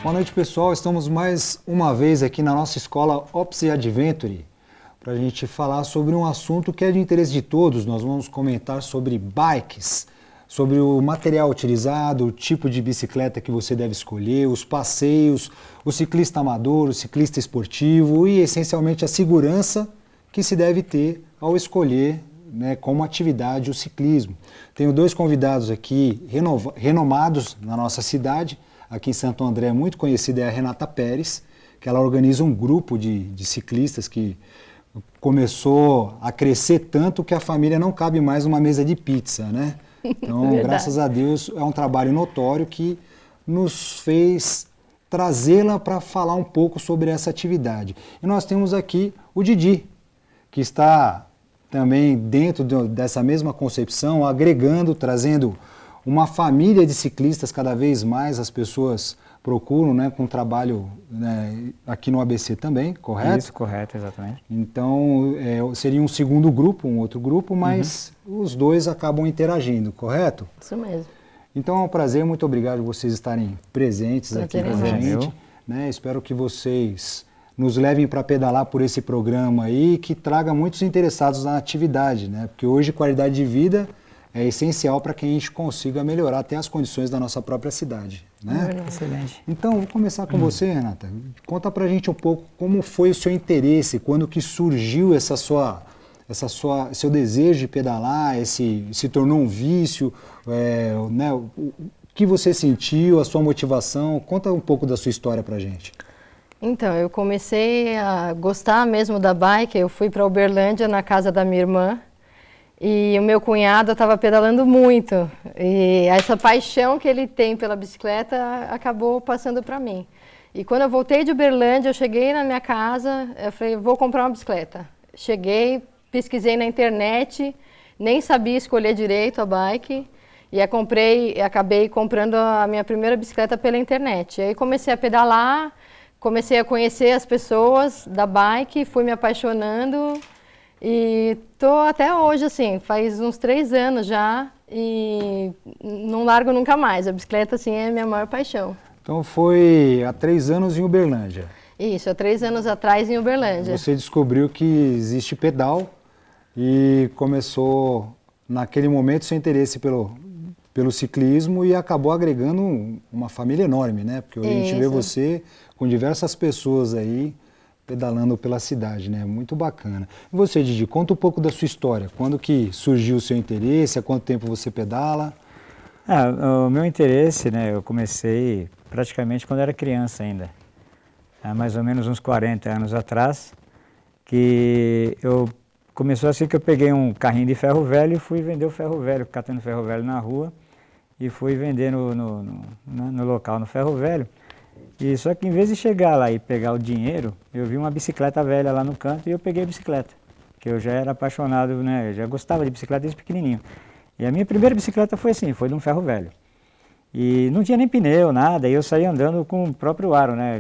Boa noite, pessoal. Estamos mais uma vez aqui na nossa escola Ops e Adventure para a gente falar sobre um assunto que é de interesse de todos. Nós vamos comentar sobre bikes, sobre o material utilizado, o tipo de bicicleta que você deve escolher, os passeios, o ciclista amador, o ciclista esportivo e, essencialmente, a segurança que se deve ter ao escolher, né, como atividade o ciclismo. Tenho dois convidados aqui renomados na nossa cidade. Aqui em Santo André, muito conhecida é a Renata Pérez, que ela organiza um grupo de ciclistas que começou a crescer tanto que a família não cabe mais numa mesa de pizza, né? Então, graças a Deus, é um trabalho notório que nos fez trazê-la para falar um pouco sobre essa atividade. E nós temos aqui o Didi, que está também dentro dessa mesma concepção, agregando, trazendo uma família de ciclistas. Cada vez mais as pessoas procuram, né, com trabalho, né, aqui no ABC também, correto? Isso, correto, exatamente. Então, seria um segundo grupo, um outro grupo, mas os dois acabam interagindo, correto? Isso mesmo. Então é um prazer, muito obrigado por vocês estarem presentes aqui com a gente. Né? Espero que vocês nos levem para pedalar por esse programa aí e que traga muitos interessados na atividade, né? Porque hoje qualidade de vida é essencial para que a gente consiga melhorar até as condições da nossa própria cidade, né? Excelente. Então, vou começar com você, Renata. Conta pra gente um pouco como foi o seu interesse, quando que surgiu seu desejo de pedalar, se tornou um vício, né? O que você sentiu, a sua motivação? Conta um pouco da sua história pra gente. Então, eu comecei a gostar mesmo da bike. Eu fui para Uberlândia, na casa da minha irmã, e o meu cunhado estava pedalando muito. E essa paixão que ele tem pela bicicleta acabou passando para mim. E quando eu voltei de Uberlândia, eu cheguei na minha casa, eu falei, vou comprar uma bicicleta. Cheguei, pesquisei na internet, nem sabia escolher direito a bike, e acabei comprando a minha primeira bicicleta pela internet. E aí comecei a pedalar, comecei a conhecer as pessoas da bike, fui me apaixonando e tô até hoje, assim, faz uns 3 anos já e não largo nunca mais. A bicicleta, assim, é a minha maior paixão. Então foi há 3 anos em Uberlândia. Isso, há 3 anos atrás em Uberlândia. Você descobriu que existe pedal e começou, naquele momento, seu interesse pelo ciclismo e acabou agregando uma família enorme, né? Porque hoje a gente vê você com diversas pessoas aí pedalando pela cidade, né? Muito bacana. E você, Didi, conta um pouco da sua história. Quando que surgiu o seu interesse? Há quanto tempo você pedala? O meu interesse, né? Eu comecei praticamente quando era criança ainda. Há mais ou menos uns 40 anos atrás, que começou assim que eu peguei um carrinho de ferro velho e fui vender o ferro velho, catando ferro velho na rua e fui vender no local, no ferro velho. E só que em vez de chegar lá e pegar o dinheiro, eu vi uma bicicleta velha lá no canto e eu peguei a bicicleta, que eu já era apaixonado, né? Eu já gostava de bicicleta desde pequenininho. E a minha primeira bicicleta foi assim, foi de um ferro velho. E não tinha nem pneu, nada, e eu saía andando com o próprio aro, né?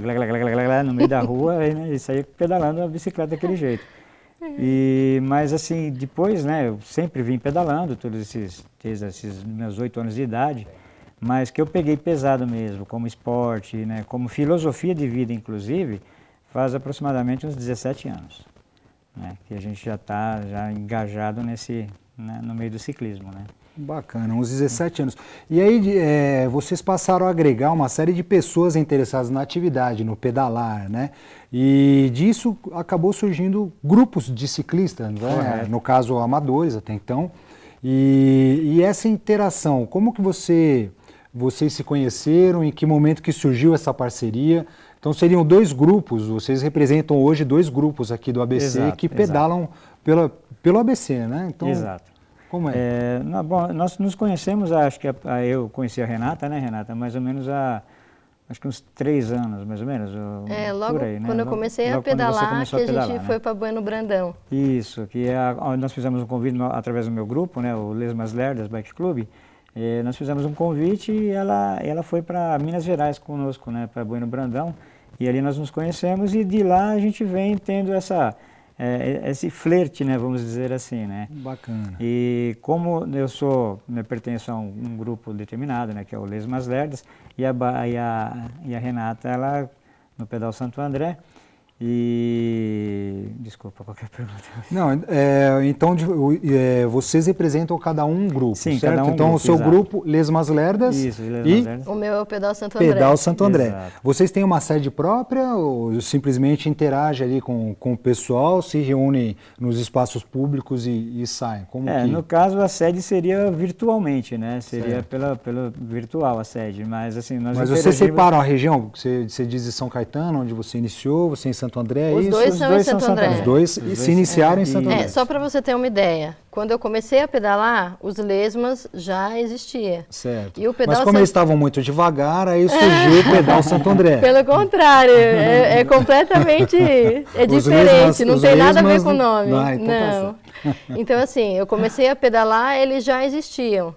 No meio da rua, e saía pedalando a bicicleta daquele jeito. Mas assim, depois, né, eu sempre vim pedalando, desde esses meus 8 anos de idade, mas que eu peguei pesado mesmo, como esporte, né, como filosofia de vida, inclusive, faz aproximadamente uns 17 anos, né, que a gente já está engajado né, no meio do ciclismo, né. Bacana, uns 17 anos. E aí vocês passaram a agregar uma série de pessoas interessadas na atividade, no pedalar, né? E disso acabou surgindo grupos de ciclistas, né? No caso amadores até então. E essa interação, como que vocês se conheceram, em que momento que surgiu essa parceria? Então seriam 2 grupos, vocês representam hoje 2 grupos aqui do ABC que pedalam pelo ABC, né? Então, exato. Como é? Bom, nós nos conhecemos, acho que eu conheci a Renata, né, Renata? Mais ou menos acho que uns 3 anos, mais ou menos. Logo por aí, né? Quando eu comecei a pedalar, que a gente foi para Bueno Brandão. Isso, nós fizemos um convite através do meu grupo, né, o Lesmas Lerdas Bike Club. Nós fizemos um convite e ela foi para Minas Gerais conosco, né, para Bueno Brandão. E ali nós nos conhecemos e de lá a gente vem tendo esse flerte, né, vamos dizer assim, né? Bacana. E como eu pertenço a um grupo determinado, né, que é o Lesmas Lerdas, e a Renata, ela no Pedal Santo André. E desculpa, qualquer pergunta. Não, então vocês representam cada um grupo, Sim, certo? cada um então grupo, o seu exato. grupo, Lesmas Lerdas Isso, Lesmas e Lerdas. O meu é o Pedal Santo André. Pedal Santo André. Exato. Vocês têm uma sede própria ou simplesmente interagem ali com o pessoal, se reúnem nos espaços públicos e saem? Como que... No caso a sede seria virtualmente, né? Seria Certo. pelo virtual a sede, mas assim nós Mas vocês separam a região? Você diz de São Caetano, onde você iniciou, você em Santo André, é Os isso? dois são em Santo André. Os dois se iniciaram em Santo André. Só para você ter uma ideia, quando eu comecei a pedalar, os Lesmas já existia. Certo. E o pedal Mas como eles estavam muito devagar, aí surgiu o Pedal Santo André. Pelo contrário, é completamente diferente, não tem nada a ver com o nome. Então tá certo. Então assim, eu comecei a pedalar, eles já existiam.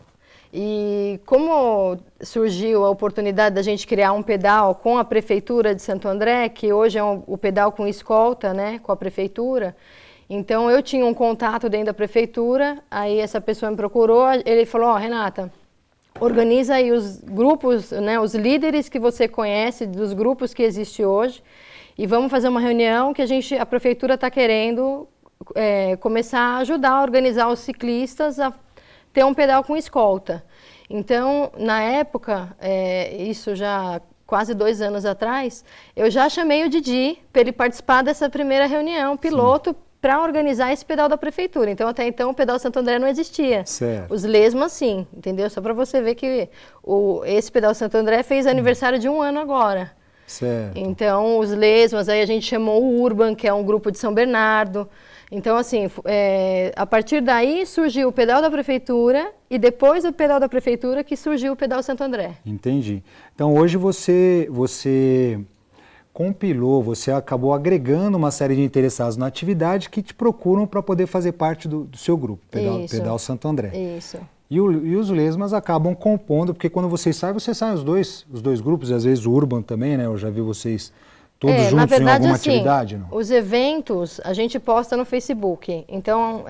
E como surgiu a oportunidade da gente criar um pedal com a Prefeitura de Santo André, que hoje é o pedal com escolta, né, com a Prefeitura, então eu tinha um contato dentro da Prefeitura, aí essa pessoa me procurou, ele falou, Renata, organiza aí os grupos, né, os líderes que você conhece dos grupos que existem hoje, e vamos fazer uma reunião que a Prefeitura está querendo começar a ajudar a organizar os ciclistas a ter um pedal com escolta. Então, na época, isso já quase 2 anos atrás, eu já chamei o Didi para ele participar dessa primeira reunião, piloto, para organizar esse pedal da Prefeitura. Então, até então, o Pedal Santo André não existia. Certo. Os Lesmas, sim, entendeu? Só para você ver que esse Pedal Santo André fez aniversário de 1 ano agora. Certo. Então, os Lesmas, aí a gente chamou o Urban, que é um grupo de São Bernardo. Então, assim, a partir daí surgiu o pedal da Prefeitura e depois do pedal da Prefeitura que surgiu o Pedal Santo André. Entendi. Então, hoje você compilou, você acabou agregando uma série de interessados na atividade que te procuram para poder fazer parte do seu grupo, Pedal Santo André. Isso. E os Lesmas acabam compondo, porque quando vocês saem os dois grupos, e às vezes o Urban também, né? Eu já vi vocês todos juntos na verdade, em alguma assim, atividade, não? Os eventos a gente posta no Facebook. Então,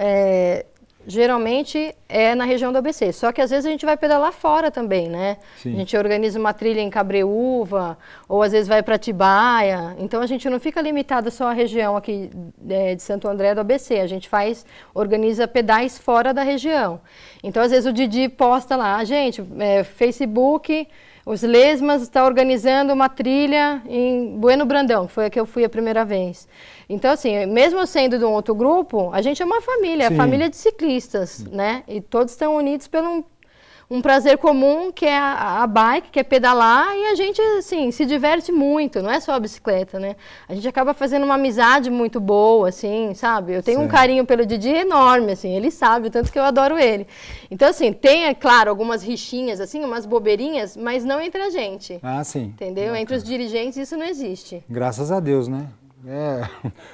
geralmente é na região do ABC. Só que às vezes a gente vai pedalar fora também, né? Sim. A gente organiza uma trilha em Cabreúva, ou às vezes vai para Atibaia. Então a gente não fica limitado só à região aqui de Santo André do ABC. A gente organiza pedais fora da região. Então às vezes o Didi posta lá, gente, Facebook, os Lesmas está organizando uma trilha em Bueno Brandão, que foi a que eu fui a primeira vez. Então, assim, mesmo sendo de um outro grupo, a gente é uma família, Sim. é família de ciclistas, né? E todos estão unidos por um prazer comum, que é a bike, que é pedalar, e a gente, assim, se diverte muito, não é só a bicicleta, né? A gente acaba fazendo uma amizade muito boa, assim, sabe? Eu tenho um carinho pelo Didi enorme, assim, ele sabe o tanto que eu adoro ele. Então, assim, tem, é claro, algumas rixinhas, assim, umas bobeirinhas, mas não entre a gente. Ah, sim. Entendeu? Bacana. Entre os dirigentes isso não existe. Graças a Deus, né?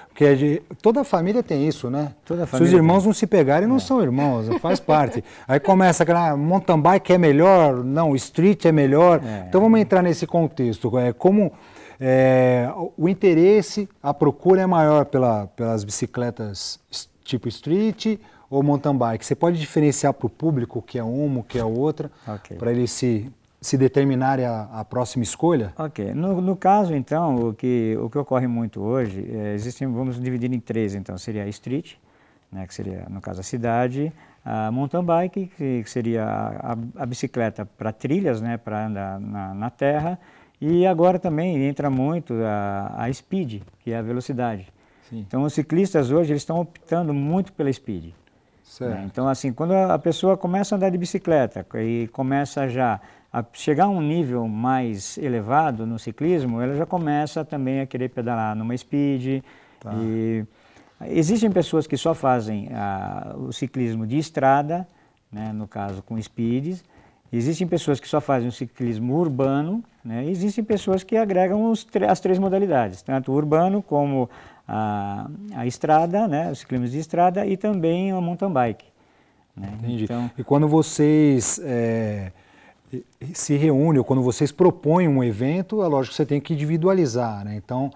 Porque toda família tem isso, né? Se os irmãos não se pegarem, não são irmãos, faz parte. Aí começa aquela mountain bike é melhor, não, street é melhor. Então vamos entrar nesse contexto. Como o interesse, a procura é maior pelas bicicletas tipo street ou mountain bike? Você pode diferenciar para o público o que é uma, o que é outra, para eles se determinarem a próxima escolha? Ok. No caso, então, o que ocorre muito hoje, vamos dividir em 3, então, seria a street, né, que seria, no caso, a cidade, a mountain bike, que seria a bicicleta para trilhas, né, para andar na terra, e agora também entra muito a speed, que é a velocidade. Sim. Então, os ciclistas hoje eles estão optando muito pela speed. Né? Então, assim, quando a pessoa começa a andar de bicicleta e começa já a chegar a um nível mais elevado no ciclismo, ela já começa também a querer pedalar numa speed. Tá. E existem pessoas que só fazem o ciclismo de estrada, né, no caso com speeds. Existem pessoas que só fazem o ciclismo urbano, né, e existem pessoas que agregam as 3 modalidades, tanto o urbano como a estrada, né, os ciclismos de estrada e também a mountain bike. Né? Entendi. Então, e quando vocês se reúnem, ou quando vocês propõem um evento, é lógico que você tem que individualizar, né? Então,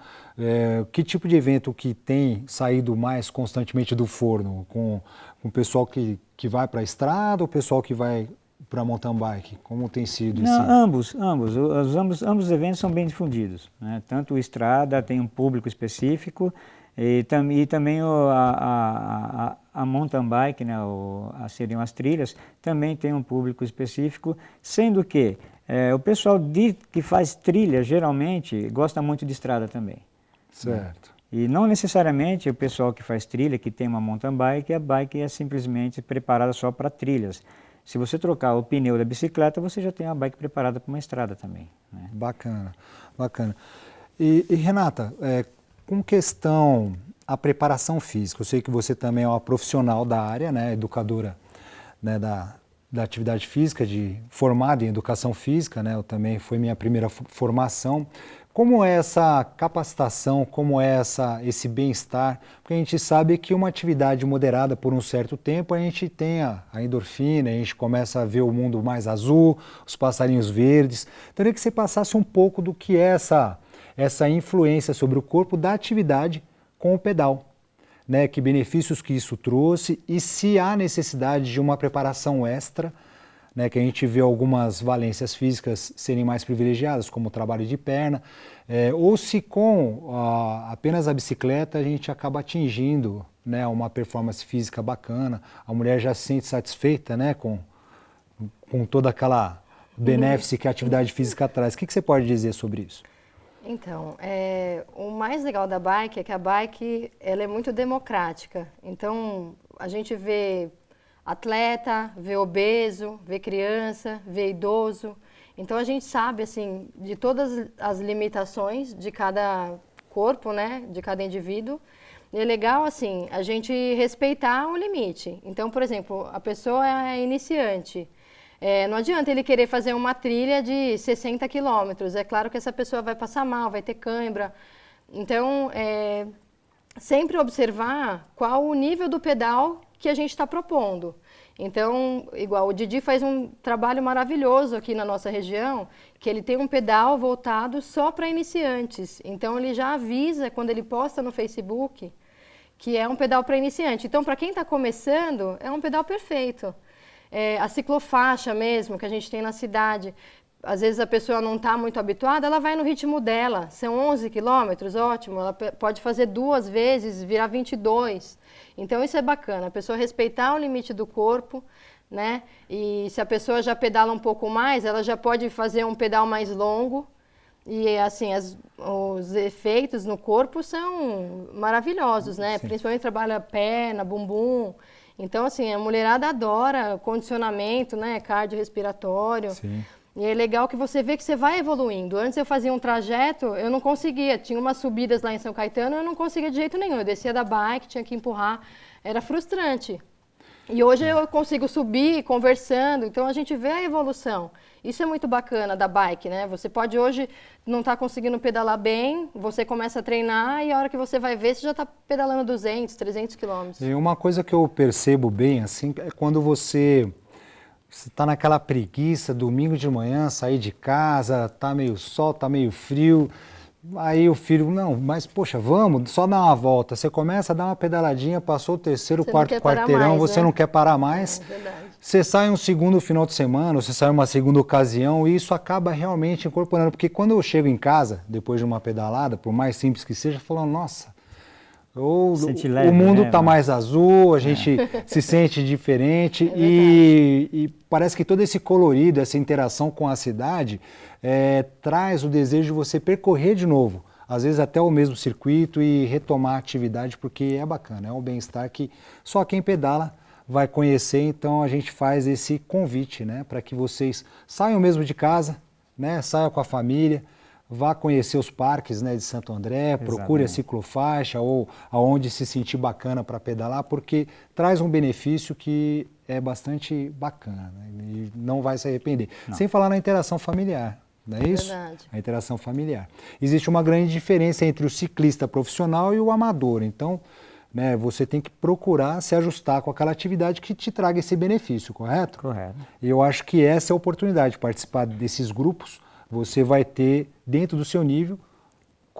Que tipo de evento que tem saído mais constantemente do forno? Com o pessoal que vai para a estrada ou o pessoal que vai para mountain bike? Como tem sido esse? Não, ambos os eventos são bem difundidos, né? Tanto o estrada tem um público específico e também a mountain bike, né? Seriam as trilhas, também tem um público específico, sendo que o pessoal que faz trilha geralmente gosta muito de estrada também. Certo. E não necessariamente o pessoal que faz trilha, que tem uma mountain bike, a bike é simplesmente preparada só para trilhas. Se você trocar o pneu da bicicleta, você já tem uma bike preparada para uma estrada também, né? Bacana, bacana. E Renata, com questão a preparação física, eu sei que você também é uma profissional da área, né, educadora, né, da atividade física, formada em educação física, né, eu também foi minha primeira formação. Como é essa capacitação, como é esse bem-estar? Porque a gente sabe que uma atividade moderada por um certo tempo, a gente tem a endorfina, a gente começa a ver o mundo mais azul, os passarinhos verdes. Então, eu queria que você passasse um pouco do que é essa influência sobre o corpo da atividade com o pedal, né? Que benefícios que isso trouxe e se há necessidade de uma preparação extra, né, que a gente vê algumas valências físicas serem mais privilegiadas, como o trabalho de perna, ou se com apenas a bicicleta a gente acaba atingindo, né, uma performance física bacana, a mulher já se sente satisfeita, né, com toda aquela benefício que a atividade física traz. O que você pode dizer sobre isso? Então, o mais legal da bike é que a bike ela é muito democrática. Então, a gente vê atleta, vê obeso, vê criança, vê idoso. Então a gente sabe assim de todas as limitações de cada corpo, né, de cada indivíduo. E é legal assim a gente respeitar o limite. Então, por exemplo, a pessoa é iniciante. Não adianta ele querer fazer uma trilha de 60 quilômetros. É claro que essa pessoa vai passar mal, vai ter cãibra. Então, sempre observar qual o nível do pedal que a gente está propondo. Então, igual o Didi faz um trabalho maravilhoso aqui na nossa região, que ele tem um pedal voltado só para iniciantes. Então, ele já avisa quando ele posta no Facebook que é um pedal para iniciante. Então, para quem está começando, é um pedal perfeito. A ciclofaixa mesmo, que a gente tem na cidade, às vezes a pessoa não está muito habituada, ela vai no ritmo dela. São 11 quilômetros, ótimo, ela pode fazer 2 vezes, virar 22. Então isso é bacana, a pessoa respeitar o limite do corpo, né? E se a pessoa já pedala um pouco mais, ela já pode fazer um pedal mais longo. E assim, os efeitos no corpo são maravilhosos, né? Sim. Principalmente trabalha perna, bumbum. Então assim, a mulherada adora condicionamento, né? Cardiorrespiratório. Sim. E é legal que você vê que você vai evoluindo. Antes eu fazia um trajeto, eu não conseguia. Tinha umas subidas lá em São Caetano, eu não conseguia de jeito nenhum. Eu descia da bike, tinha que empurrar. Era frustrante. E hoje eu consigo subir conversando. Então a gente vê a evolução. Isso é muito bacana da bike, né? Você pode hoje não estar conseguindo pedalar bem, você começa a treinar e a hora que você vai ver, você já está pedalando 200, 300 quilômetros. E uma coisa que eu percebo bem, assim, é quando você está naquela preguiça, domingo de manhã, sair de casa, tá meio sol, tá meio frio, aí o filho, não, mas poxa, vamos, só dar uma volta. Você começa a dar uma pedaladinha, passou o terceiro, quarto quarteirão, você não quer parar mais. É verdade. Você sai um segundo final de semana, você sai uma segunda ocasião e isso acaba realmente incorporando. Porque quando eu chego em casa, depois de uma pedalada, por mais simples que seja, falando, nossa, o mundo está mais azul, a gente se sente diferente e parece que todo esse colorido, essa interação com a cidade traz o desejo de você percorrer de novo, às vezes até o mesmo circuito e retomar a atividade, porque é bacana, é um bem-estar que só quem pedala vai conhecer. Então a gente faz esse convite, né, para que vocês saiam mesmo de casa, né, saiam com a família, vá conhecer os parques, né, de Santo André, procure a ciclofaixa ou aonde se sentir bacana para pedalar, porque traz um benefício que é bastante bacana, né, e não vai se arrepender. Não. Sem falar na interação familiar, não é isso? Verdade. A interação familiar. Existe uma grande diferença entre o ciclista profissional e o amador, então, né, você tem que procurar se ajustar com aquela atividade que te traga esse benefício, correto? Correto. E eu acho que essa é a oportunidade de participar desses grupos. Você vai ter, dentro do seu nível,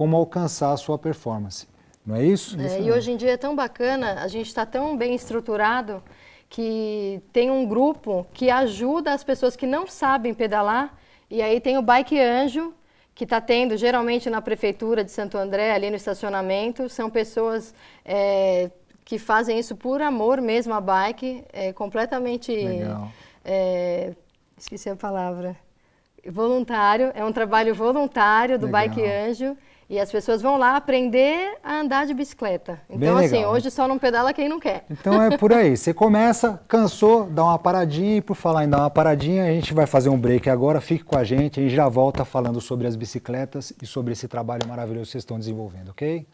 como alcançar a sua performance. Não é isso? E hoje em dia é tão bacana, a gente está tão bem estruturado que tem um grupo que ajuda as pessoas que não sabem pedalar, e aí tem o Bike Anjo, que está tendo geralmente na prefeitura de Santo André, ali no estacionamento. São pessoas que fazem isso por amor mesmo à bike, completamente... Legal. Esqueci a palavra. Voluntário, é um trabalho voluntário do Legal. Bike Anjo. E as pessoas vão lá aprender a andar de bicicleta. Então, Bem assim, legal. hoje só não pedala quem não quer. Então é por aí. Você começa, cansou, dá uma paradinha. E por falar em dar uma paradinha, a gente vai fazer um break agora. Fique com a gente. A gente já volta falando sobre as bicicletas e sobre esse trabalho maravilhoso que vocês estão desenvolvendo, ok?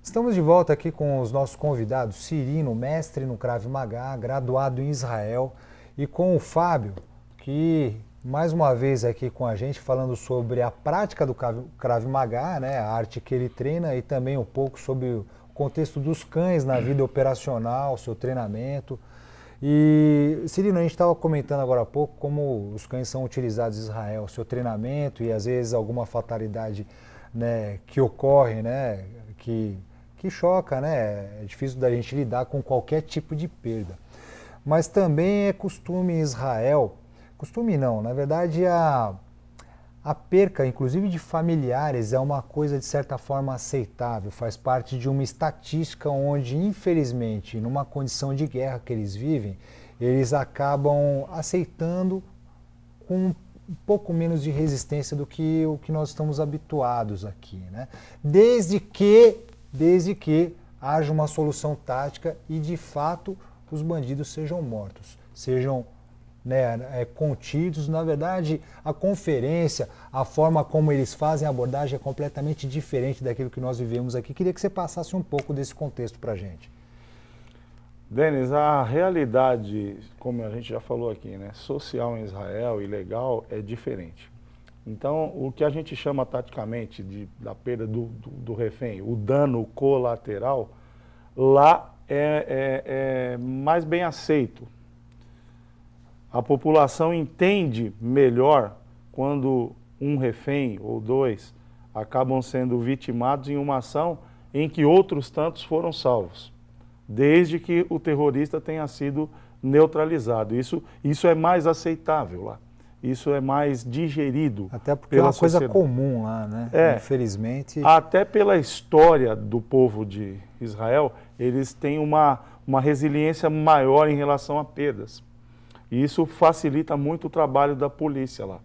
Estamos de volta aqui com os nossos convidados, Cirino, mestre no Krav Maga, graduado em Israel, e com o Fábio, que mais uma vez aqui com a gente falando sobre a prática do Krav Maga, né, a arte que ele treina, e também um pouco sobre o contexto dos cães na vida operacional, seu treinamento. E, Cirino, a gente estava comentando agora há pouco como os cães são utilizados em Israel, seu treinamento e às vezes alguma fatalidade, né, que ocorre, né, que choca, né? É difícil da gente lidar com qualquer tipo de perda. Mas também é costume em Israel, costume não, na verdade a perca, inclusive de familiares, é uma coisa de certa forma aceitável, faz parte de uma estatística onde, infelizmente, numa condição de guerra que eles vivem, eles acabam aceitando com um pouco menos de resistência do que o que nós estamos habituados aqui, né? Desde que haja uma solução tática e, de fato, os bandidos sejam mortos, sejam, né, contidos. Na verdade, a conferência, a forma como eles fazem a abordagem é completamente diferente daquilo que nós vivemos aqui. Queria que você passasse um pouco desse contexto para a gente. Denis, a realidade, como a gente já falou aqui, né, social em Israel e legal é diferente. Então, o que a gente chama taticamente da perda do refém, o dano colateral, lá é mais bem aceito. A população entende melhor quando um refém ou dois acabam sendo vitimados em uma ação em que outros tantos foram salvos, desde que o terrorista tenha sido neutralizado. Isso é mais aceitável lá. Isso é mais digerido. Até porque é uma coisa comum lá, né? Infelizmente. Até pela história do povo de Israel, eles têm uma resiliência maior em relação a perdas. E isso facilita muito o trabalho da polícia lá.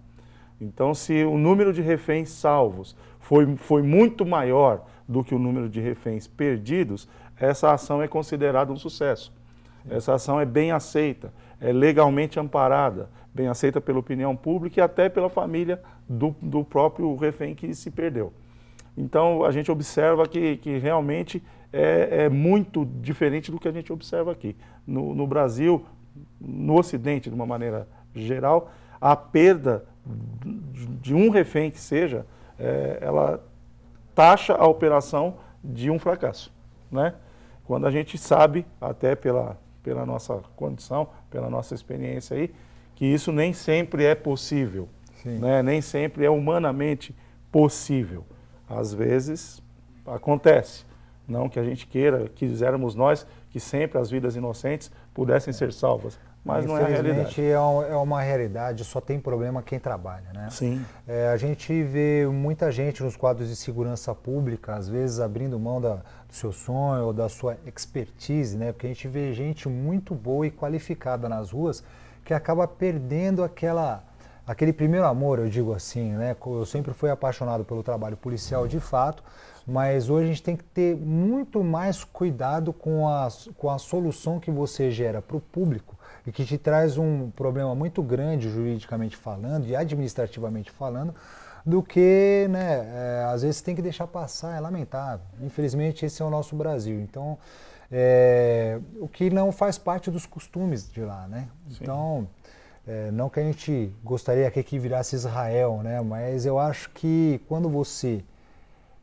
Então, se o número de reféns salvos foi muito maior do que o número de reféns perdidos, essa ação é considerada um sucesso. Essa ação é bem aceita, é legalmente amparada, bem aceita pela opinião pública e até pela família do próprio refém que se perdeu. Então, a gente observa que realmente é muito diferente do que a gente observa aqui. No Brasil, no Ocidente, de uma maneira geral, a perda de um refém que seja, ela taxa a operação de um fracasso, né? Quando a gente sabe, até pela nossa condição, pela nossa experiência aí, que isso nem sempre é possível, né? Nem sempre é humanamente possível. Às vezes acontece, não que a gente quiséramos nós que sempre as vidas inocentes pudessem ser salvas, mas não é a realidade. Infelizmente é uma realidade, só tem problema quem trabalha, né? Sim. A gente vê muita gente nos quadros de segurança pública, às vezes abrindo mão do seu sonho ou da sua expertise, né? Porque a gente vê gente muito boa e qualificada nas ruas que acaba perdendo aquele primeiro amor, eu digo assim, né? Eu sempre fui apaixonado pelo trabalho policial de fato, mas hoje a gente tem que ter muito mais cuidado com a solução que você gera para o público e que te traz um problema muito grande juridicamente falando e administrativamente falando, do que, né, às vezes tem que deixar passar, é lamentável. Infelizmente esse é o nosso Brasil, então o que não faz parte dos costumes de lá, né? Sim. Então não que a gente gostaria que aqui virasse Israel, né? Mas eu acho que quando você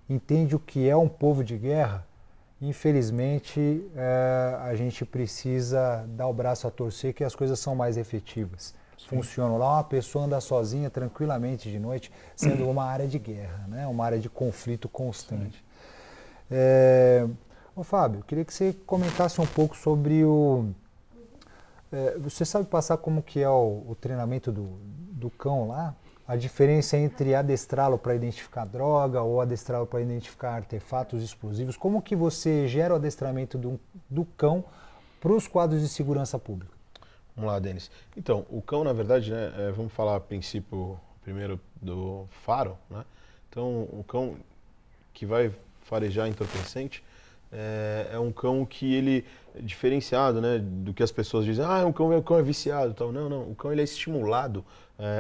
entende o que é um povo de guerra, infelizmente a gente precisa dar o braço a torcer que as coisas são mais efetivas. Funcionam. Lá uma pessoa anda sozinha tranquilamente de noite, sendo uma área de guerra, né? Uma área de conflito constante. Ô Fábio, eu queria que você comentasse um pouco sobre você sabe passar como que é o treinamento do cão lá? A diferença entre adestrá-lo para identificar droga ou adestrá-lo para identificar artefatos explosivos. Como que você gera o adestramento do cão para os quadros de segurança pública? Vamos lá, Denis. Então, o cão, na verdade, né, vamos falar a princípio primeiro do faro, né? Então, o cão que vai farejar entorpecente é um cão que ele é diferenciado, né, do que as pessoas dizem, o cão é viciado, tal. Não, o cão ele é estimulado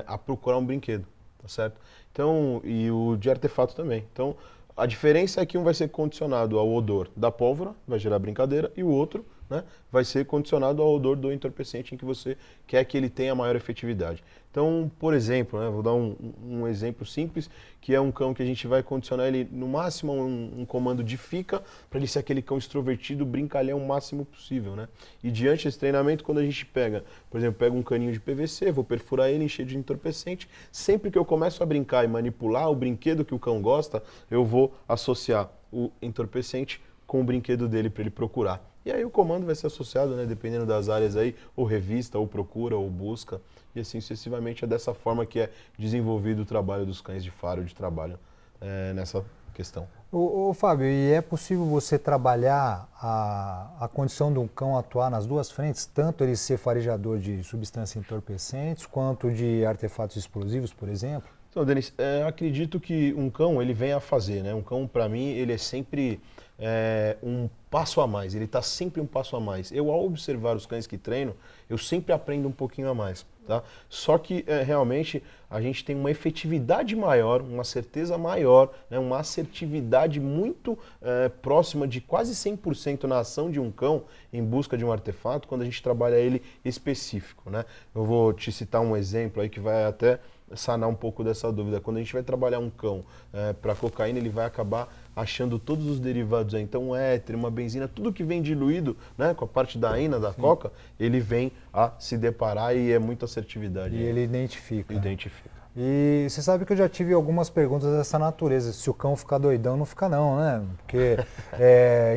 a procurar um brinquedo, tá certo? Então, e o de artefato também. Então, a diferença é que um vai ser condicionado ao odor da pólvora, vai gerar brincadeira, e o outro, né, vai ser condicionado ao odor do entorpecente em que você quer que ele tenha maior efetividade. Então, por exemplo, né, vou dar um exemplo simples, que é um cão que a gente vai condicionar ele no máximo um comando de fica, para ele ser aquele cão extrovertido, brincalhão o máximo possível, né? E diante desse treinamento, quando a gente pega, por exemplo, pega um caninho de PVC, vou perfurar ele, encher de entorpecente, sempre que eu começo a brincar e manipular o brinquedo que o cão gosta, eu vou associar o entorpecente com o brinquedo dele para ele procurar. E aí o comando vai ser associado, né, dependendo das áreas aí, ou revista, ou procura, ou busca, e assim sucessivamente. É dessa forma que é desenvolvido o trabalho dos cães de faro de trabalho nessa questão. Ô Fábio, e é possível você trabalhar a condição de um cão atuar nas duas frentes, tanto ele ser farejador de substâncias entorpecentes, quanto de artefatos explosivos, por exemplo? Então, Denis, acredito que um cão, ele vem a fazer, né? Um cão, para mim, ele é sempre um passo a mais, ele está sempre um passo a mais. Eu, ao observar os cães que treino, eu sempre aprendo um pouquinho a mais, tá? Só que, realmente, a gente tem uma efetividade maior, uma certeza maior, né? Uma assertividade muito próxima de quase 100% na ação de um cão em busca de um artefato, quando a gente trabalha ele específico, né? Eu vou te citar um exemplo aí que vai até sanar um pouco dessa dúvida. Quando a gente vai trabalhar um cão para cocaína, ele vai acabar achando todos os derivados aí. Então, um éter, uma benzina, tudo que vem diluído, né, com a parte da ina, da coca, ele vem a se deparar e é muita assertividade. E ele identifica. Identifica. E você sabe que eu já tive algumas perguntas dessa natureza. Se o cão ficar doidão, não fica não, né? Porque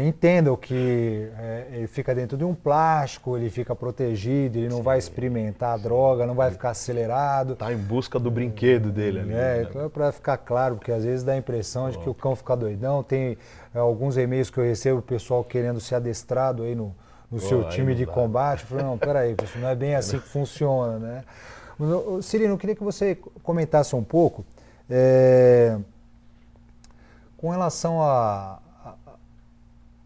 entendam que ele fica dentro de um plástico, ele fica protegido, ele não vai experimentar a droga, não vai ficar acelerado. Tá em busca do brinquedo dele ali. Né? Então, para ficar claro, porque às vezes dá a impressão de que o cão fica doidão. Tem alguns e-mails que eu recebo, o pessoal querendo ser adestrado aí no seu time de combate. Eu falei, não, peraí, não é bem assim que funciona, né? Cirino, eu queria que você comentasse um pouco com relação ao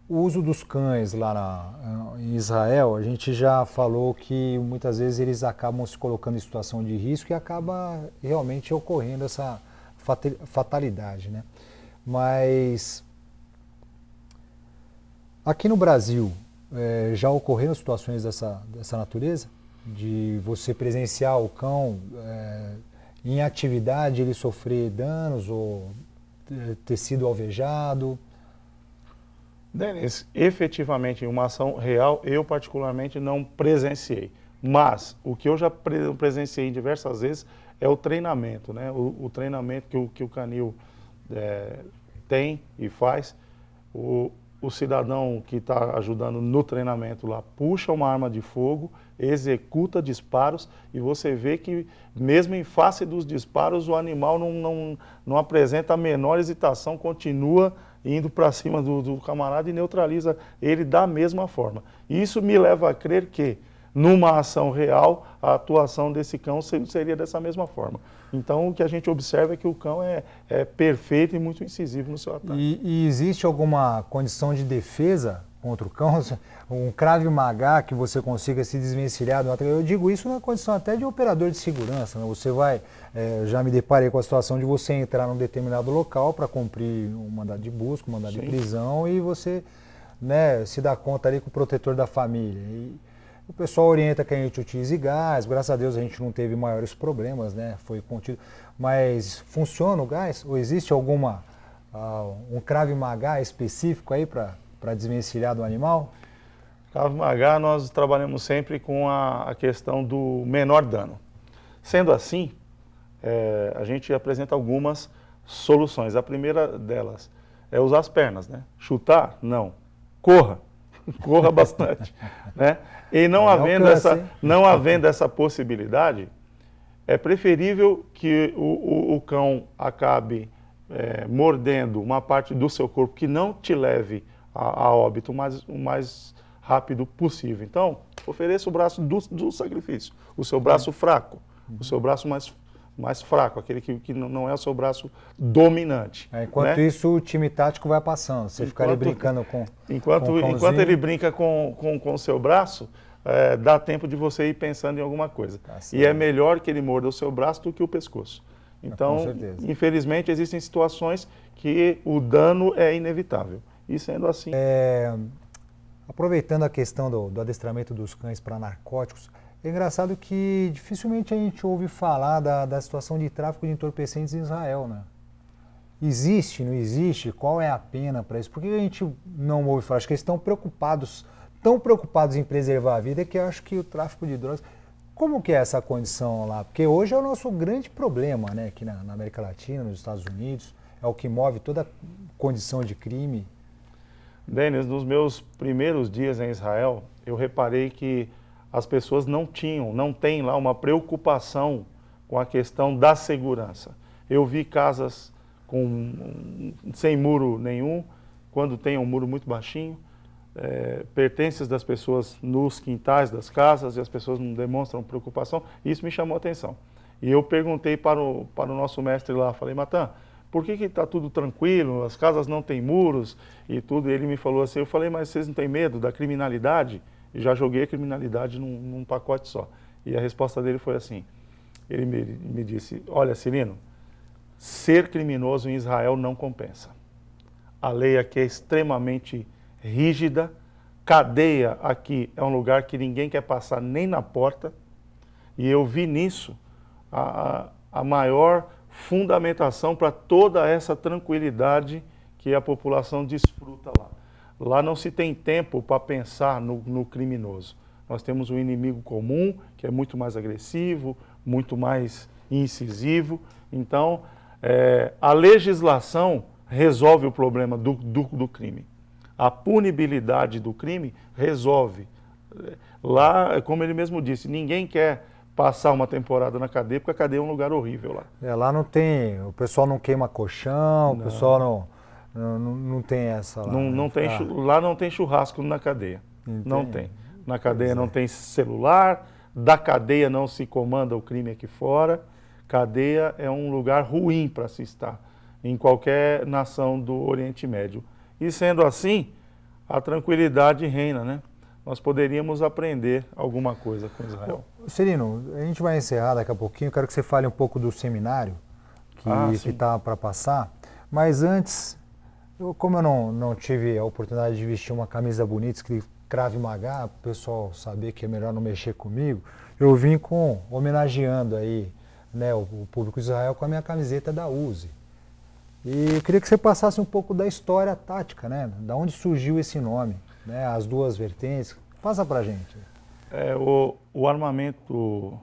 uso dos cães lá em Israel. A gente já falou que muitas vezes eles acabam se colocando em situação de risco e acaba realmente ocorrendo essa fatalidade, né? Mas aqui no Brasil já ocorreram situações dessa natureza? De você presenciar o cão em atividade, ele sofrer danos ou ter sido alvejado? Denis, efetivamente, em uma ação real, eu particularmente não presenciei. Mas o que eu já presenciei diversas vezes é o treinamento, né? O treinamento que o canil tem e faz. O cidadão que está ajudando no treinamento lá puxa uma arma de fogo, executa disparos e você vê que mesmo em face dos disparos o animal não apresenta a menor hesitação, continua indo para cima do camarada e neutraliza ele da mesma forma. Isso me leva a crer que numa ação real a atuação desse cão seria dessa mesma forma. Então, o que a gente observa é que o cão é perfeito e muito incisivo no seu ataque. E existe alguma condição de defesa contra o cão? Um Krav Maga que você consiga se desvencilhar do ataque? Eu digo isso na condição até de operador de segurança, né? Você vai, já me deparei com a situação de você entrar num determinado local para cumprir um mandado de busca, um mandado de prisão, e você, né, se dá conta ali com o protetor da família. O pessoal orienta que a gente utilize gás, graças a Deus a gente não teve maiores problemas, né? Foi contido. Mas funciona o gás? Ou existe um Krav Maga específico aí para desvencilhar do animal? Krav Maga, nós trabalhamos sempre com a questão do menor dano. Sendo assim, a gente apresenta algumas soluções. A primeira delas é usar as pernas, né? Chutar? Não. Corra. Corra bastante, né? E não havendo essa possibilidade, é preferível que o cão acabe mordendo uma parte do seu corpo que não te leve a óbito o mais rápido possível. Então, ofereça o braço do sacrifício, o seu braço fraco, o seu braço mais fraco, aquele que não é o seu braço dominante. Enquanto né? isso, o time tático vai passando. Você fica ali brincando com Enquanto ele brinca com o seu braço, dá tempo de você ir pensando em alguma coisa. E é melhor que ele morda o seu braço do que o pescoço. Então, infelizmente, existem situações que o dano é inevitável. E sendo assim... Aproveitando a questão do adestramento dos cães para narcóticos, é engraçado que dificilmente a gente ouve falar da situação de tráfico de entorpecentes em Israel, né? Existe, não existe? Qual é a pena para isso? Por que a gente não ouve falar? Acho que eles estão tão preocupados em preservar a vida que eu acho que o tráfico de drogas... Como que é essa condição lá? Porque hoje é o nosso grande problema, né? Aqui na América Latina, nos Estados Unidos, é o que move toda a condição de crime. Denis, nos meus primeiros dias em Israel, eu reparei que as pessoas não têm lá uma preocupação com a questão da segurança. Eu vi casas sem muro nenhum, quando tem um muro muito baixinho, pertences das pessoas nos quintais das casas e as pessoas não demonstram preocupação. Isso me chamou a atenção. E eu perguntei para o nosso mestre lá, falei, Matan, por que está tudo tranquilo, as casas não têm muros e tudo? E ele me falou assim, eu falei, mas vocês não têm medo da criminalidade? E já joguei a criminalidade num pacote só. E a resposta dele foi assim, ele me disse, olha, Cirino, ser criminoso em Israel não compensa. A lei aqui é extremamente rígida, cadeia aqui é um lugar que ninguém quer passar nem na porta, e eu vi nisso a maior fundamentação para toda essa tranquilidade que a população desfruta lá. Lá não se tem tempo para pensar no criminoso. Nós temos um inimigo comum, que é muito mais agressivo, muito mais incisivo. Então, a legislação resolve o problema do crime. A punibilidade do crime resolve. Lá, como ele mesmo disse, ninguém quer passar uma temporada na cadeia, porque a cadeia é um lugar horrível lá. Lá não tem, o pessoal não queima colchão, o pessoal não tem essa lá. Lá não tem churrasco na cadeia. Entendi. Não tem. Na cadeia não tem celular, da cadeia não se comanda o crime aqui fora. Cadeia é um lugar ruim para se estar em qualquer nação do Oriente Médio. E sendo assim, a tranquilidade reina, né? Nós poderíamos aprender alguma coisa com Israel. Cirino, a gente vai encerrar daqui a pouquinho, quero que você fale um pouco do seminário que está para passar, mas antes, como eu não tive a oportunidade de vestir uma camisa bonita, escrito Krav Maga, para o pessoal saber que é melhor não mexer comigo, eu vim homenageando aí, né, o público de Israel com a minha camiseta da Uzi. E eu queria que você passasse um pouco da história tática, né? Da onde surgiu esse nome, né? As duas vertentes. Passa pra gente. O armamento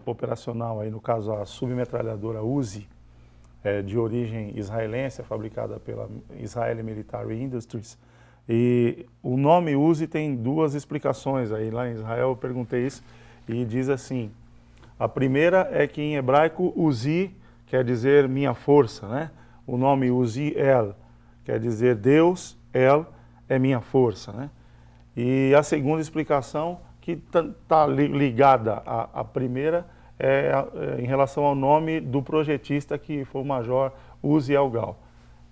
operacional, aí, no caso a submetralhadora Uzi, de origem israelense, fabricada pela Israeli Military Industries. E o nome Uzi tem duas explicações. Aí lá em Israel eu perguntei isso e diz assim, a primeira é que em hebraico Uzi quer dizer minha força, né? O nome Uzi-El quer dizer Deus, El é minha força, né? E a segunda explicação, que está ligada à primeira, em relação ao nome do projetista, que foi o Major Uzi El-Gal.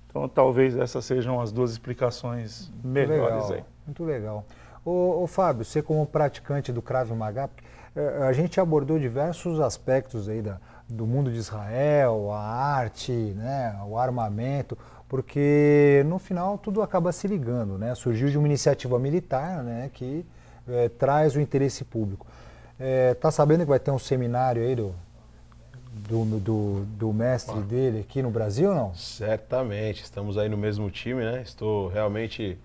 Então, talvez essas sejam as duas explicações melhores aí. Muito legal. Ô Fábio, você como praticante do Krav Maga, a gente abordou diversos aspectos aí do mundo de Israel, a arte, né, o armamento, porque no final tudo acaba se ligando, né? Surgiu de uma iniciativa militar, né, que traz o interesse público. Tá sabendo que vai ter um seminário aí do mestre dele aqui no Brasil ou não? Certamente, estamos aí no mesmo time, né? Estou realmente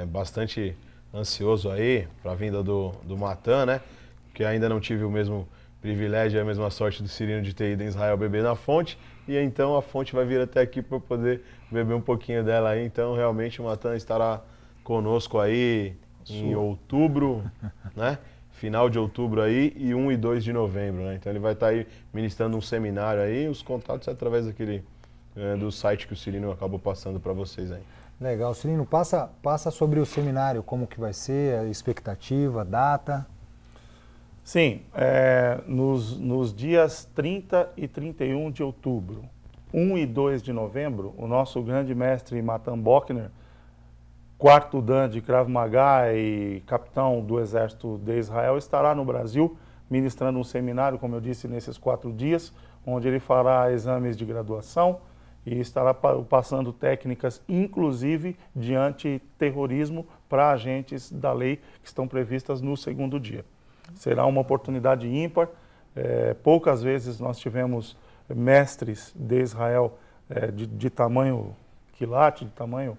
bastante ansioso aí para a vinda do Matan, né? Porque ainda não tive o mesmo privilégio, a mesma sorte do Cirino de ter ido em Israel beber na fonte, e então a fonte vai vir até aqui para poder beber um pouquinho dela aí. Então realmente o Matan estará conosco aí em outubro, né? Final de outubro aí e 1 e 2 de novembro, né? Então ele vai estar aí ministrando um seminário aí, os contatos através do site que o Cirino acabou passando para vocês aí. Legal, Cirino, passa sobre o seminário, como que vai ser, a expectativa, data. Sim, nos dias 30 e 31 de outubro, 1 e 2 de novembro, o nosso grande mestre Matan Bochner, quarto dan de Krav Maga e capitão do Exército de Israel, estará no Brasil ministrando um seminário, como eu disse, nesses 4 dias, onde ele fará exames de graduação e estará passando técnicas, inclusive de antiterrorismo, para agentes da lei que estão previstas no segundo dia. Será uma oportunidade ímpar. Poucas vezes nós tivemos mestres de Israel de tamanho quilate, de tamanho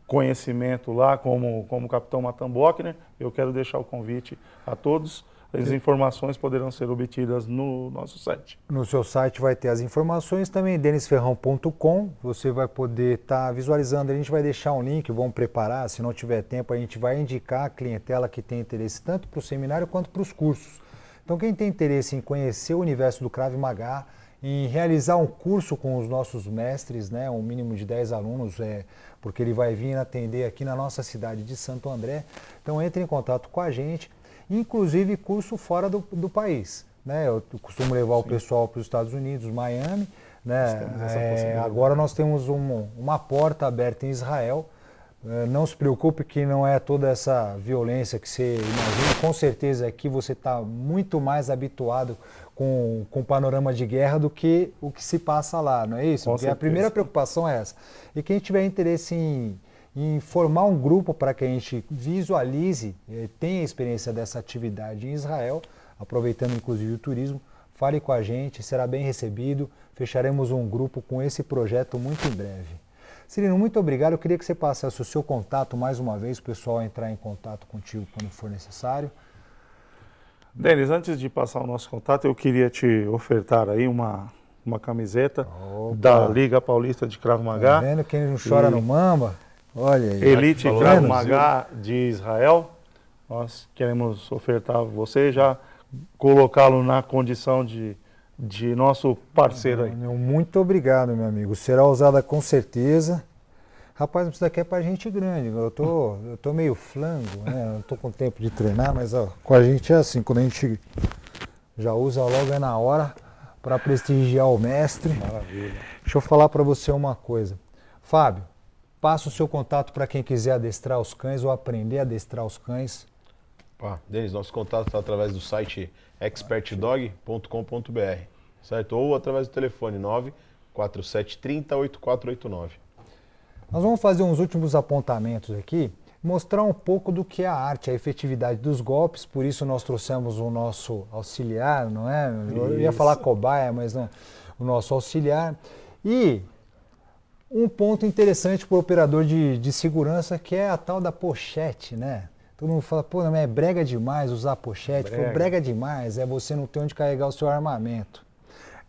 conhecimento lá, como o capitão Matan Bochner. Eu quero deixar o convite a todos. As informações poderão ser obtidas no nosso site. No seu site vai ter as informações também, denisferrão.com. Você vai poder estar visualizando. A gente vai deixar um link, vamos preparar. Se não tiver tempo, a gente vai indicar a clientela que tem interesse tanto para o seminário quanto para os cursos. Então, quem tem interesse em conhecer o universo do Krav Maga, em realizar um curso com os nossos mestres, né, um mínimo de 10 alunos, porque ele vai vir atender aqui na nossa cidade de Santo André. Então, entre em contato com a gente. Inclusive curso fora do país, né? Eu costumo levar o pessoal para os Estados Unidos, Miami, né? Agora nós temos uma porta aberta em Israel. Não se preocupe que não é toda essa violência que você imagina. Com certeza aqui você está muito mais habituado com o panorama de guerra do que o que se passa lá, não é isso? Com Porque certeza. a primeira preocupação é essa. E quem tiver interesse em formar um grupo para que a gente visualize, tenha a experiência dessa atividade em Israel, aproveitando inclusive o turismo, fale com a gente, será bem recebido, fecharemos um grupo com esse projeto muito em breve. Cirino, muito obrigado, eu queria que você passasse o seu contato mais uma vez, o pessoal entrar em contato contigo quando for necessário. Denis, antes de passar o nosso contato, eu queria te ofertar aí uma camiseta da Liga Paulista de Krav Maga. Tá vendo quem não chora no Mamba? Olha aí. Elite Tá Krav vendo? Maga de Israel. Nós queremos ofertar a você, já colocá-lo na condição de nosso parceiro aí. Muito obrigado, meu amigo. Será usada com certeza. Rapaz, isso daqui é pra gente grande. Eu tô meio flango, né? Não tô com tempo de treinar, mas ó, com a gente é assim, quando a gente já usa logo é na hora para prestigiar o mestre. Maravilha. Deixa eu falar para você uma coisa. Fábio, passa o seu contato para quem quiser adestrar os cães ou aprender a adestrar os cães. Denis, nosso contato está através do site expertdog.com.br, certo? Ou através do telefone 94730-8489. Nós vamos fazer uns últimos apontamentos aqui, mostrar um pouco do que é a arte, a efetividade dos golpes, por isso nós trouxemos o nosso auxiliar, não é? Eu ia falar cobaia, mas não, o nosso auxiliar. E um ponto interessante para o operador de segurança, que é a tal da pochete, né? Todo mundo fala, pô, não é brega demais usar pochete. Brega demais é você não ter onde carregar o seu armamento.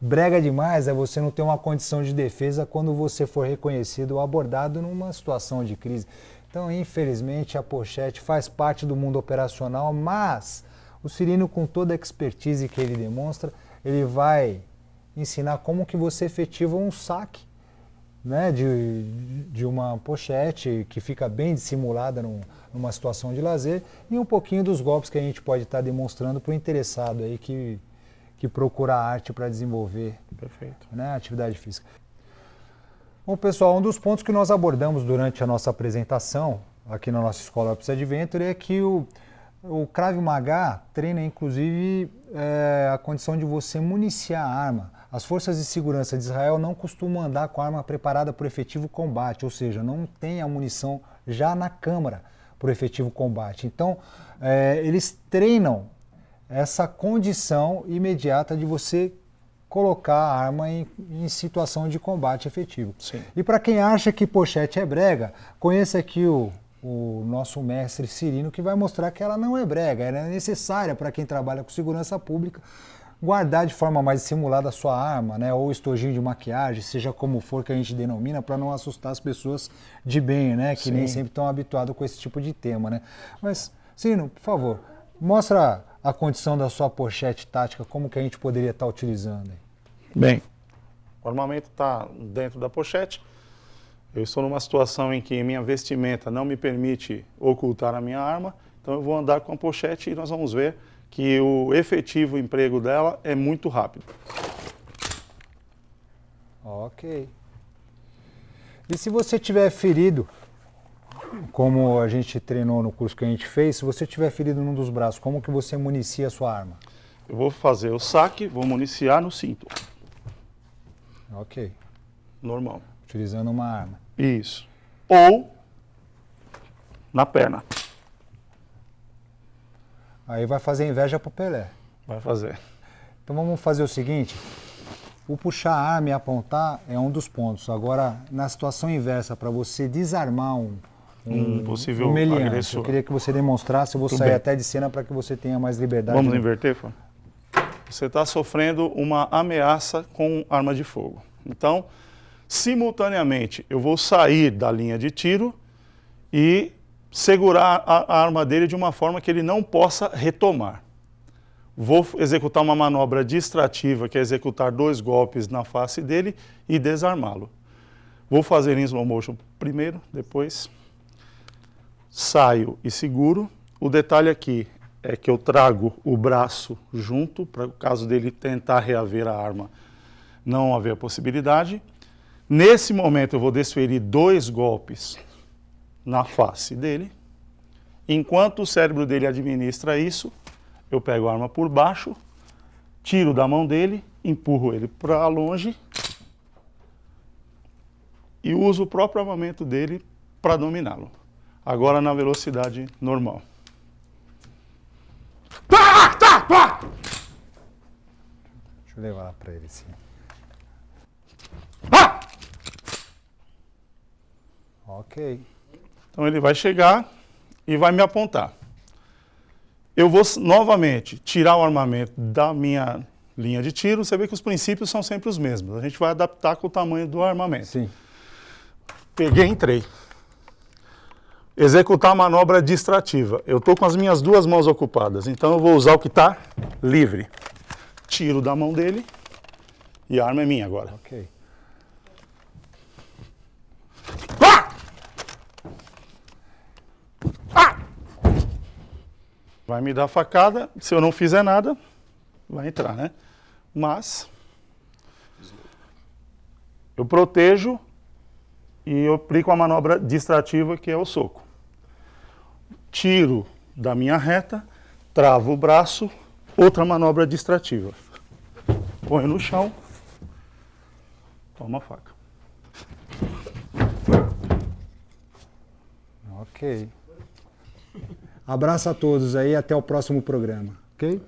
Brega demais é você não ter uma condição de defesa quando você for reconhecido ou abordado numa situação de crise. Então, infelizmente, a pochete faz parte do mundo operacional, mas o Cirino, com toda a expertise que ele demonstra, ele vai ensinar como que você efetiva um saque, né, de uma pochete que fica bem dissimulada numa situação de lazer, e um pouquinho dos golpes que a gente pode estar demonstrando para o interessado aí que procura a arte para desenvolver, Perfeito, né, a atividade física. Bom, pessoal, um dos pontos que nós abordamos durante a nossa apresentação aqui na nossa escola Ops Adventure é que o Krav Maga treina, inclusive, a condição de você municiar a arma. As forças de segurança de Israel não costumam andar com a arma preparada para o efetivo combate, ou seja, não tem a munição já na câmara para o efetivo combate. Então, eles treinam essa condição imediata de você colocar a arma em situação de combate efetivo. Sim. E para quem acha que pochete é brega, conheça aqui o nosso mestre Cirino, que vai mostrar que ela não é brega, ela é necessária para quem trabalha com segurança pública, guardar de forma mais dissimulada a sua arma, né, ou estojinho de maquiagem, seja como for que a gente denomina, para não assustar as pessoas de bem, né, que nem sempre estão habituadas com esse tipo de tema, né. Mas, Cirino, por favor, mostra a condição da sua pochete tática, como que a gente poderia estar utilizando. Bem, o armamento está dentro da pochete. Eu estou numa situação em que minha vestimenta não me permite ocultar a minha arma, então eu vou andar com a pochete e nós vamos ver que o efetivo emprego dela é muito rápido. Ok. E se você tiver ferido, como a gente treinou no curso que a gente fez, se você tiver ferido num dos braços, como que você municia a sua arma? Eu vou fazer o saque, vou municiar no cinto. Ok. Normal. Utilizando uma arma. Isso. Ou na perna. Aí vai fazer inveja pro Pelé. Vai fazer. Então vamos fazer o seguinte, o puxar a arma e apontar é um dos pontos. Agora, na situação inversa, para você desarmar um possível meliante, agressor. eu queria que você demonstrasse, eu vou Tudo sair bem. até de cena para que você tenha mais liberdade. Vamos inverter, Fábio? Você está sofrendo uma ameaça com arma de fogo. Então, simultaneamente, eu vou sair da linha de tiro e segurar a arma dele de uma forma que ele não possa retomar. Vou executar uma manobra distrativa, que é executar 2 golpes na face dele e desarmá-lo. Vou fazer em slow motion primeiro, depois saio e seguro. O detalhe aqui é que eu trago o braço junto, para o caso dele tentar reaver a arma, não haver a possibilidade. Nesse momento eu vou desferir 2 golpes na face dele. Enquanto o cérebro dele administra isso, eu pego a arma por baixo, tiro da mão dele, empurro ele para longe e uso o próprio armamento dele para dominá-lo. Agora na velocidade normal. Deixa eu levar lá para ele, sim. Ok. Então ele vai chegar e vai me apontar. Eu vou novamente tirar o armamento da minha linha de tiro. Você vê que os princípios são sempre os mesmos. A gente vai adaptar com o tamanho do armamento. Sim. Peguei, entrei. Executar a manobra distrativa. Eu estou com as minhas 2 mãos ocupadas, então eu vou usar o que está livre. Tiro da mão dele e a arma é minha agora. Ok. Vai me dar facada, se eu não fizer nada, vai entrar, né? Mas eu protejo e eu aplico a manobra distrativa, que é o soco. Tiro da minha reta, travo o braço, outra manobra distrativa. Ponho no chão, toma a faca. Ok. Abraço a todos aí, até o próximo programa, ok?